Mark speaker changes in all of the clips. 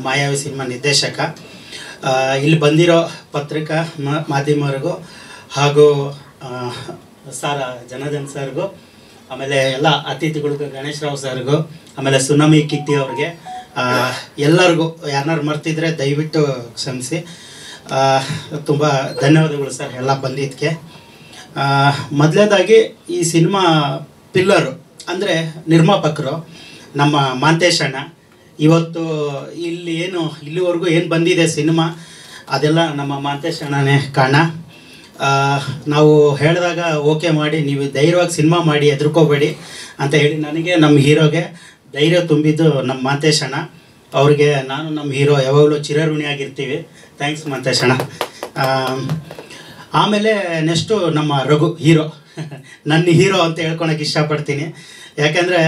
Speaker 1: ಮಾಯಾವಿ cinema ನಿರ್ದೇಶಕ. ಇಲ್ಲಿ ಬಂದಿರೋ ಪತ್ರಿಕಾ ಮಾಧ್ಯಮರಿಗೂ ಹಾಗೂ ಜನಾರ್ದನ್ ಸರ್ಗೂ, ಆಮೇಲೆ ಎಲ್ಲ ಅತಿಥಿಗಳಿಗೂ, ಗಣೇಶ್ ರಾವ್ ಸರ್ಗೂ, ಆಮೇಲೆ ಸುನಮಿ ಕಿತ್ತಿ ಅವ್ರಿಗೆ, ಎಲ್ಲರಿಗೂ ಯಾರನ್ನಾರು ಮರ್ತಿದ್ರೆ ದಯವಿಟ್ಟು ಕ್ಷಮಿಸಿ. ತುಂಬ ಧನ್ಯವಾದಗಳು ಸರ್ ಎಲ್ಲ ಬಂದಿದ್ದಕ್ಕೆ. ಮೊದಲನೇದಾಗಿ ಈ ಸಿನಿಮಾ ಪಿಲ್ಲರು ಅಂದರೆ ನಿರ್ಮಾಪಕರು ನಮ್ಮ ಮಾಂತೇಶ್ ಅಣ್ಣ. ಇವತ್ತು ಇಲ್ಲಿವರೆಗೂ ಏನು ಬಂದಿದೆ ಸಿನಿಮಾ ಅದೆಲ್ಲ ನಮ್ಮ ಮಾಂತೇಶ್ ಅಣ್ಣನೇ ಕಾರಣ. ನಾವು ಹೇಳಿದಾಗ ಓಕೆ ಮಾಡಿ, ನೀವು ಧೈರ್ಯವಾಗಿ ಸಿನಿಮಾ ಮಾಡಿ, ಹೆದರ್ಕೋಬೇಡಿ ಅಂತ ಹೇಳಿ ನನಗೆ ನಮ್ಮ ಹೀರೋಗೆ ಧೈರ್ಯ ತುಂಬಿದ್ದು ನಮ್ಮ ಮಾಂತೇಶ್ ಅಣ್ಣ. ಅವ್ರಿಗೆ ನಾನು ನಮ್ಮ ಹೀರೋ ಯಾವಾಗಲೂ ಚಿರಋಣಿಯಾಗಿರ್ತೀವಿ. ಥ್ಯಾಂಕ್ಸ್ ಮಾಂತೇಶ್ ಅಣ್ಣ. ಆಮೇಲೆ ನೆಕ್ಸ್ಟು ನಮ್ಮ ರಘು ಹೀರೋ ನನ್ನ ಹೀರೋ ಅಂತ ಹೇಳ್ಕೊಳಕ್ಕೆ ಇಷ್ಟಪಡ್ತೀನಿ. ಯಾಕೆಂದರೆ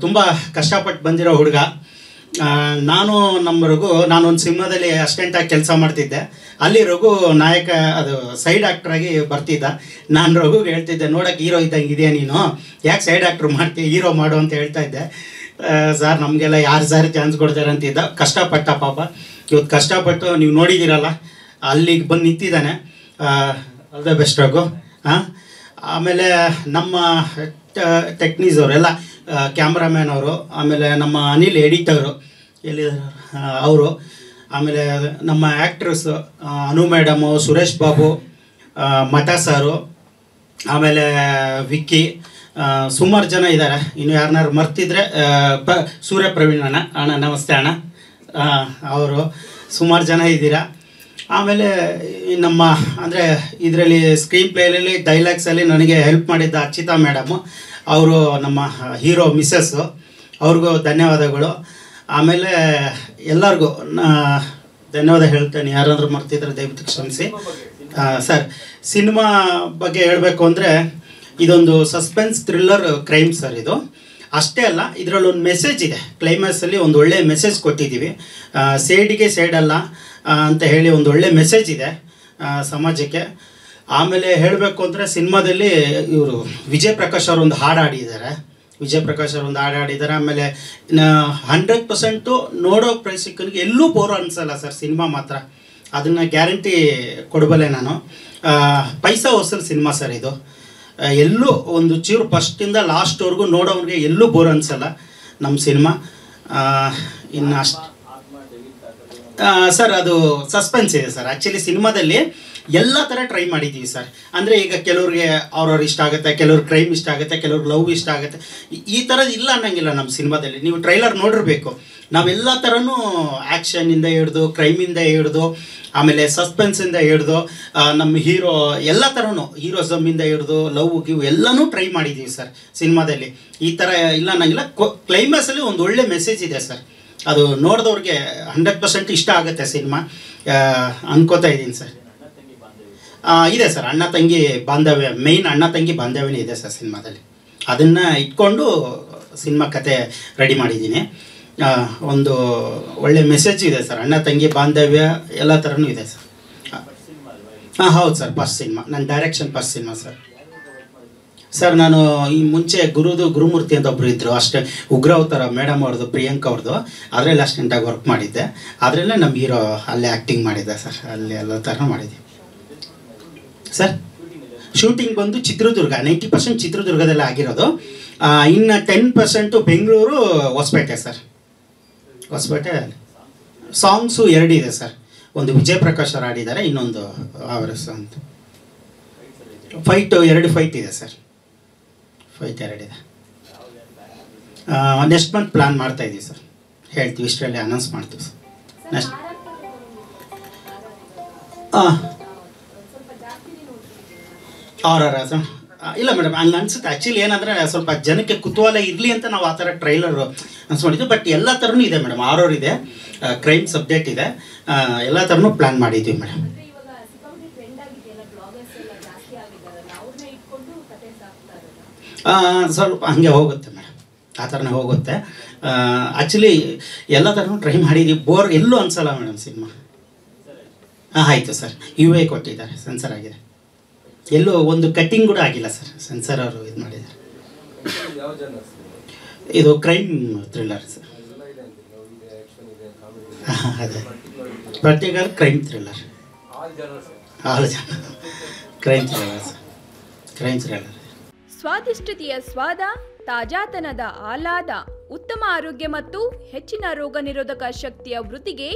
Speaker 1: ತುಂಬ ಕಷ್ಟಪಟ್ಟು ಬಂದಿರೋ ಹುಡುಗ. ನಮ್ಮ ರಘು, ನಾನೊಂದು ಸಿನಿಮಾದಲ್ಲಿ ಅಸಿಸ್ಟೆಂಟಾಗಿ ಕೆಲಸ ಮಾಡ್ತಿದ್ದೆ. ಅಲ್ಲಿ ರಘು ನಾಯಕ, ಅದು ಸೈಡ್ ಆ್ಯಕ್ಟ್ರಾಗಿ ಬರ್ತಿದ್ದ. ನಾನು ರಘುಗೆ ಹೇಳ್ತಿದ್ದೆ, ನೋಡೋಕ್ಕೆ ಹೀರೋ ಇದ್ದಂಗೆ ಇದೆಯಾ ನೀನು, ಯಾಕೆ ಸೈಡ್ ಆ್ಯಕ್ಟ್ರ್ ಮಾಡ್ತೀವಿ, ಹೀರೋ ಮಾಡು ಅಂತ ಹೇಳ್ತಾ ಇದ್ದೆ. ಸರ್ ನಮಗೆಲ್ಲ ಯಾರು ಸಾರಿ ಚಾನ್ಸ್ ಕೊಡ್ತಾರೆ ಅಂತಿದ್ದ. ಕಷ್ಟಪಟ್ಟ ಪಾಪ. ಇವತ್ತು ಕಷ್ಟಪಟ್ಟು ನೀವು ನೋಡಿದ್ದೀರಲ್ಲ, ಅಲ್ಲಿಗೆ ಬಂದು ನಿಂತಿದ್ದಾನೆ. All the best Raghu. ಆಮೇಲೆ ನಮ್ಮ ಟೆಕ್ನೀಸ್ ಅವರೆಲ್ಲ, ಕ್ಯಾಮ್ರಾಮ್ಯಾನ್ ಅವರು, ಆಮೇಲೆ ನಮ್ಮ ಅನಿಲ್ ಎಡಿಟರು ಅವರು, ಆಮೇಲೆ ನಮ್ಮ ಆ್ಯಕ್ಟ್ರಸ್ಸು ಅನು ಮೇಡಮು, ಸುರೇಶ್ ಬಾಬು, ಮಠ ಸಾರು, ಆಮೇಲೆ ವಿಕ್ಕಿ, ಸುಮಾರು ಜನ ಇದ್ದಾರೆ. ಇನ್ನು ಯಾರನ್ನಾರು ಮರ್ತಿದ್ರೆ ಸೂರ್ಯ ಪ್ರವೀಣ್ ಅಣ್ಣ ನಮಸ್ತೆ ಅಣ್ಣ, ಅವರು ಸುಮಾರು ಜನ ಇದ್ದೀರಾ. ಆಮೇಲೆ ನಮ್ಮ ಅಂದರೆ ಇದರಲ್ಲಿ ಸ್ಕ್ರೀನ್ ಪ್ಲೇಯಲ್ಲಿ ಡೈಲಾಗ್ಸಲ್ಲಿ ನನಗೆ ಹೆಲ್ಪ್ ಮಾಡಿದ್ದ ಅರ್ಚಿತಾ ಮೇಡಮು, ಅವರು ನಮ್ಮ ಹೀರೋ ಮಿಸ್ಸಸ್ಸು, ಅವ್ರಿಗೂ ಧನ್ಯವಾದಗಳು. ಆಮೇಲೆ ಎಲ್ಲರಿಗೂ ಧನ್ಯವಾದ ಹೇಳ್ತೇನೆ. ಯಾರಾದರೂ ಮರ್ತಿದ್ರೆ ದಯವಿಟ್ಟು ಕ್ಷಮಿಸಿ. ಸರ್, ಸಿನಿಮಾ ಬಗ್ಗೆ ಹೇಳಬೇಕು ಅಂದರೆ ಇದೊಂದು ಸಸ್ಪೆನ್ಸ್ ಥ್ರಿಲ್ಲರ್ ಕ್ರೈಮ್ ಸರ್. ಇದು ಅಷ್ಟೇ ಅಲ್ಲ, ಇದರಲ್ಲೊಂದು ಮೆಸೇಜ್ ಇದೆ. ಕ್ಲೈಮ್ಯಾಕ್ಸಲ್ಲಿ ಒಂದು ಒಳ್ಳೆ ಮೆಸೇಜ್ ಕೊಟ್ಟಿದ್ದೀವಿ. ಸೇಡಿಗೆ ಸೇಡಲ್ಲ ಅಂತ ಹೇಳಿ ಒಂದು ಒಳ್ಳೆ ಮೆಸೇಜ್ ಇದೆ ಸಮಾಜಕ್ಕೆ. ಆಮೇಲೆ ಹೇಳಬೇಕು ಅಂದರೆ ಸಿನಿಮಾದಲ್ಲಿ ಇವರು ವಿಜಯ್ ಪ್ರಕಾಶ್ ಅವರು ಒಂದು ಹಾಡು ಹಾಡಿದ್ದಾರೆ. ಆಮೇಲೆ 100% ನೋಡೋ ಪ್ರೇಕ್ಷಕನಿಗೆ ಎಲ್ಲೂ ಬೋರ್ ಅನಿಸಲ್ಲ ಸರ್ ಸಿನಿಮಾ ಮಾತ್ರ. ಅದನ್ನು ಗ್ಯಾರಂಟಿ ಕೊಡಬಲ್ಲೆ ನಾನು. ಪೈಸಾ ವಸೂಲ್ ಸಿನಿಮಾ ಸರ್ ಇದು. ಎಲ್ಲೂ ಒಂದು ಚೂರು ಫಸ್ಟಿಂದ ಲಾಸ್ಟ್ವರೆಗೂ ನೋಡೋರಿಗೆ ಎಲ್ಲೂ ಬೋರ್ ಅನಿಸಲ್ಲ ನಮ್ಮ ಸಿನಿಮಾ. ಇನ್ನು ಅಷ್ಟು ಸರ್, ಅದು ಸಸ್ಪೆನ್ಸ್ ಇದೆ ಸರ್. ಆ್ಯಕ್ಚುಲಿ ಸಿನಿಮಾದಲ್ಲಿ ಎಲ್ಲ ಥರ ಟ್ರೈ ಮಾಡಿದ್ದೀವಿ ಸರ್. ಅಂದರೆ ಈಗ ಕೆಲವ್ರಿಗೆ ಅವ್ರವ್ರು ಇಷ್ಟ ಆಗುತ್ತೆ, ಕೆಲವ್ರಿಗೆ ಕ್ರೈಮ್ ಇಷ್ಟ ಆಗುತ್ತೆ, ಕೆಲವ್ರಿಗೆ ಲವ್ ಇಷ್ಟ ಆಗುತ್ತೆ. ಈ ಥರದ್ದು ಇಲ್ಲ ಅನ್ನೋಂಗಿಲ್ಲ ನಮ್ಮ ಸಿನಿಮಾದಲ್ಲಿ. ನೀವು ಟ್ರೈಲರ್ ನೋಡಿರಬೇಕು. ನಾವೆಲ್ಲ ಥರನೂ ಆ್ಯಕ್ಷನಿಂದ ಹಿಡ್ದು, ಕ್ರೈಮಿಂದ ಹಿಡ್ದು, ಆಮೇಲೆ ಸಸ್ಪೆನ್ಸಿಂದ ಹಿಡ್ದು, ನಮ್ಮ ಹೀರೋ ಎಲ್ಲ ಥರನೂ ಹೀರೋಸಮ್ಮಿಂದ ಹಿಡ್ದು ಲವ್ ಗಿವ್ ಎಲ್ಲನೂ ಟ್ರೈ ಮಾಡಿದ್ದೀವಿ ಸರ್ ಸಿನಿಮಾದಲ್ಲಿ. ಈ ಥರ ಇಲ್ಲ ಅನ್ನೋಂಗಿಲ್ಲ. ಕ್ಲೈಮ್ಯಾಕ್ಸಲ್ಲಿ ಒಂದು ಒಳ್ಳೆ ಮೆಸೇಜ್ ಇದೆ ಸರ್. ಅದು ನೋಡಿದವ್ರಿಗೆ 100% ಇಷ್ಟ ಆಗುತ್ತೆ ಸಿನಿಮಾ ಅನ್ಕೋತಾ ಇದ್ದೀನಿ ಸರ್. ಇದೆ ಸರ್, ಅಣ್ಣ ತಂಗಿ ಬಾಂಧವ್ಯ, ಮೇಯ್ನ್ ಅಣ್ಣ ತಂಗಿ ಬಾಂಧವ್ಯನೇ ಇದೆ ಸರ್ ಸಿನಿಮಾದಲ್ಲಿ. ಅದನ್ನು ಇಟ್ಕೊಂಡು ಸಿನಿಮಾ ಕತೆ ರೆಡಿ ಮಾಡಿದ್ದೀನಿ. ಒಂದು ಒಳ್ಳೆ ಮೆಸೇಜ್ ಇದೆ ಸರ್. ಅಣ್ಣ ತಂಗಿ ಬಾಂಧವ್ಯ ಎಲ್ಲ ಥರನೂ ಇದೆ ಸರ್. ಹೌದು ಸರ್, ಫಸ್ಟ್ ಸಿನಿಮಾ. ನನ್ನ direction first cinema sir. Sir, ನಾನು ಈ ಮುಂಚೆ ಗುರುಮೂರ್ತಿ ಅಂತ ಒಬ್ಬರು ಇದ್ದರು, ಅಷ್ಟೇ ಉಗ್ರ ಅವತಾರ ಮೇಡಮ್ ಅವ್ರದ್ದು, ಪ್ರಿಯಾಂಕಾ ಅವ್ರದ್ದು, ಅದರಲ್ಲಿ ಅಸಿಸ್ಟೆಂಟಾಗಿ ವರ್ಕ್ ಮಾಡಿದ್ದೆ. ಅದರಲ್ಲೇ ನಮ್ಮ ಹೀರೋ ಅಲ್ಲೇ ಆ್ಯಕ್ಟಿಂಗ್ ಮಾಡಿದ್ದೆ ಸರ್. ಅಲ್ಲಿ ಎಲ್ಲ ಥರ ಮಾಡಿದ್ದೆ ಸರ್. ಶೂಟಿಂಗ್ ಬಂದು ಚಿತ್ರದುರ್ಗ, 90% ಚಿತ್ರದುರ್ಗದಲ್ಲೇ ಆಗಿರೋದು. ಇನ್ನು 10% ಬೆಂಗಳೂರು, ಹೊಸಪೇಟೆ ಸರ್. ಹೊಸಪೇಟೆ. ಸಾಂಗ್ಸು 2 ಇದೆ ಸರ್. ಒಂದು ವಿಜಯ್ ಪ್ರಕಾಶ್ ಅವರು ಆಡಿದ್ದಾರೆ, ಇನ್ನೊಂದು ಅವರ ಅಂತ. 2 ಫೈಟ್ ಇದೆ ಸರ್. 2 ಇದೆ. ನೆಕ್ಸ್ಟ್ ಮಂತ್ ಪ್ಲ್ಯಾನ್ ಮಾಡ್ತಾ ಇದ್ದೀವಿ ಸರ್. ಹೇಳ್ತೀವಿ, ಇಷ್ಟರಲ್ಲಿ ಅನೌನ್ಸ್ ಮಾಡ್ತೀವಿ ಸರ್. ನೆಕ್ಸ್ಟ್ ಸರ್ ಇಲ್ಲ ಮೇಡಮ್, ಹಂಗೆ ಅನ್ಸುತ್ತೆ. ಆ್ಯಕ್ಚುಲಿ ಏನಂದರೆ ಸ್ವಲ್ಪ ಜನಕ್ಕೆ ಕುತೂಹಲ ಇರಲಿ ಅಂತ ನಾವು ಆ ಥರ ಟ್ರೈಲರ್ ಅನ್ಸ್ಕೊಂಡಿದ್ವಿ. ಬಟ್ ಎಲ್ಲ ಥರನೂ ಇದೆ ಮೇಡಮ್. ಆರೋರ್ ಇದೆ, ಕ್ರೈಮ್ ಸಬ್ಜೆಕ್ಟ್ ಇದೆ, ಎಲ್ಲ ಥರನೂ ಪ್ಲ್ಯಾನ್ ಮಾಡಿದ್ದೀವಿ ಮೇಡಮ್. ಸ್ವಲ್ಪ ಹಾಗೆ ಹೋಗುತ್ತೆ ಮೇಡಮ್, ಆ ಥರನೇ ಹೋಗುತ್ತೆ. ಆ್ಯಕ್ಚುಲಿ ಎಲ್ಲ ಥರನೂ ಟ್ರೈ ಮಾಡಿದ್ದೀವಿ. ಬೋರ್ ಎಲ್ಲೂ ಅನಿಸಲ್ಲ ಮೇಡಮ್ ಸಿನಿಮಾ. ಆಯಿತು ಸರ್. UA ಕೊಟ್ಟಿದ್ದಾರೆ, ಸೆನ್ಸರ್ ಆಗಿದೆ. ಎಲ್ಲೂ ಒಂದು ಕಟ್ಟಿಂಗ್ ಕೂಡ ಆಗಿಲ್ಲ ಸರ್. ಸೆನ್ಸರ್ ಅವರು ಇದು ಮಾಡಿದ್ದಾರೆ. ಇದು ಕ್ರೈಮ್ ಥ್ರಿಲ್ಲರ್ ಸರ್. ಅದೇ ಪರ್ಟಿಕ್ಯುಲರ್ ಕ್ರೈಮ್ ಥ್ರಿಲ್ಲರ್, ಆಲ್ ಜನ ಕ್ರೈಮ್ ಥ್ರಿಲ್ಲರ್.
Speaker 2: ಸ್ವಾದಿಷ್ಟತೆಯ ಸ್ವಾದ, ತಾಜಾತನದ ಆಹ್ಲಾದ, ಉತ್ತಮ ಆರೋಗ್ಯ ಮತ್ತು ಹೆಚ್ಚಿನ ರೋಗ ನಿರೋಧಕ ಶಕ್ತಿಯ ವೃದ್ಧಿಗೆ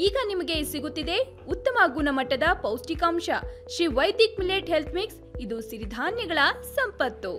Speaker 2: ಈಗ ನಿಮಗೆ ಸಿಗುತ್ತಿದೆ ಉತ್ತಮ ಗುಣಮಟ್ಟದ ಪೌಷ್ಟಿಕಾಂಶ Shri Vaidik millet health mix. ಇದು ಸಿರಿಧಾನ್ಯಗಳ ಸಂಪತ್ತು.